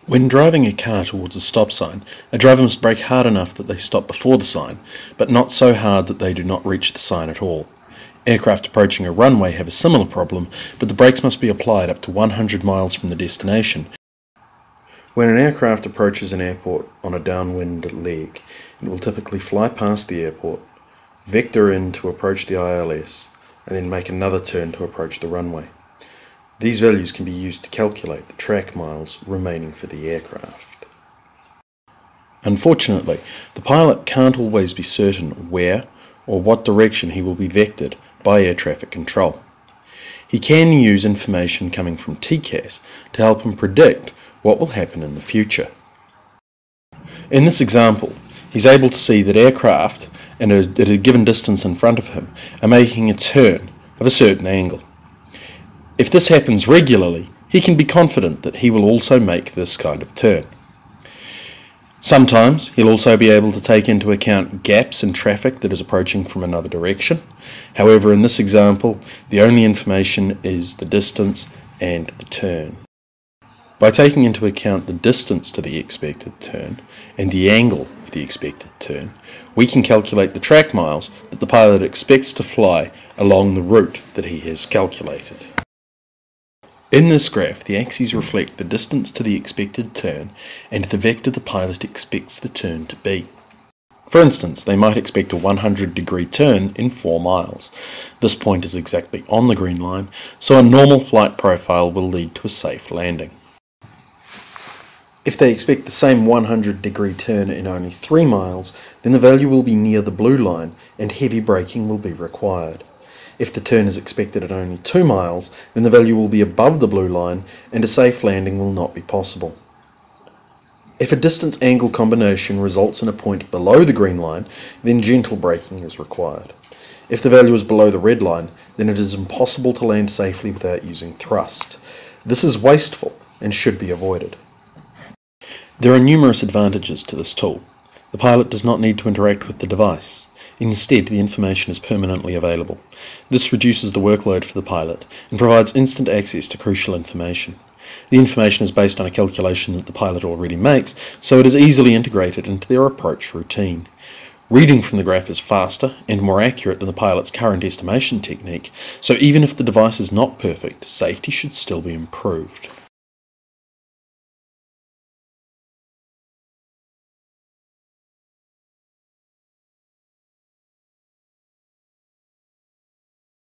When driving a car towards a stop sign, a driver must brake hard enough that they stop before the sign, but not so hard that they do not reach the sign at all. Aircraft approaching a runway have a similar problem, but the brakes must be applied up to 100 miles from the destination. When an aircraft approaches an airport on a downwind leg, it will typically fly past the airport, vector in to approach the ILS, and then make another turn to approach the runway. These values can be used to calculate the track miles remaining for the aircraft. Unfortunately, the pilot can't always be certain where or what direction he will be vectored by air traffic control. He can use information coming from TCAS to help him predict what will happen in the future. In this example, he's able to see that aircraft at a given distance in front of him are making a turn of a certain angle. If this happens regularly, he can be confident that he will also make this kind of turn. Sometimes he'll also be able to take into account gaps in traffic that is approaching from another direction. However, in this example, the only information is the distance and the turn. By taking into account the distance to the expected turn and the angle of the expected turn, we can calculate the track miles that the pilot expects to fly along the route that he has calculated. In this graph, the axes reflect the distance to the expected turn and the vector the pilot expects the turn to be. For instance, they might expect a 100-degree turn in 4 miles. This point is exactly on the green line, so a normal flight profile will lead to a safe landing. If they expect the same 100-degree turn in only 3 miles, then the value will be near the blue line and heavy braking will be required. If the turn is expected at only 2 miles, then the value will be above the blue line and a safe landing will not be possible. If a distance-angle combination results in a point below the green line, then gentle braking is required. If the value is below the red line, then it is impossible to land safely without using thrust. This is wasteful and should be avoided. There are numerous advantages to this tool. The pilot does not need to interact with the device. Instead, the information is permanently available. This reduces the workload for the pilot and provides instant access to crucial information. The information is based on a calculation that the pilot already makes, so it is easily integrated into their approach routine. Reading from the graph is faster and more accurate than the pilot's current estimation technique, so even if the device is not perfect, safety should still be improved.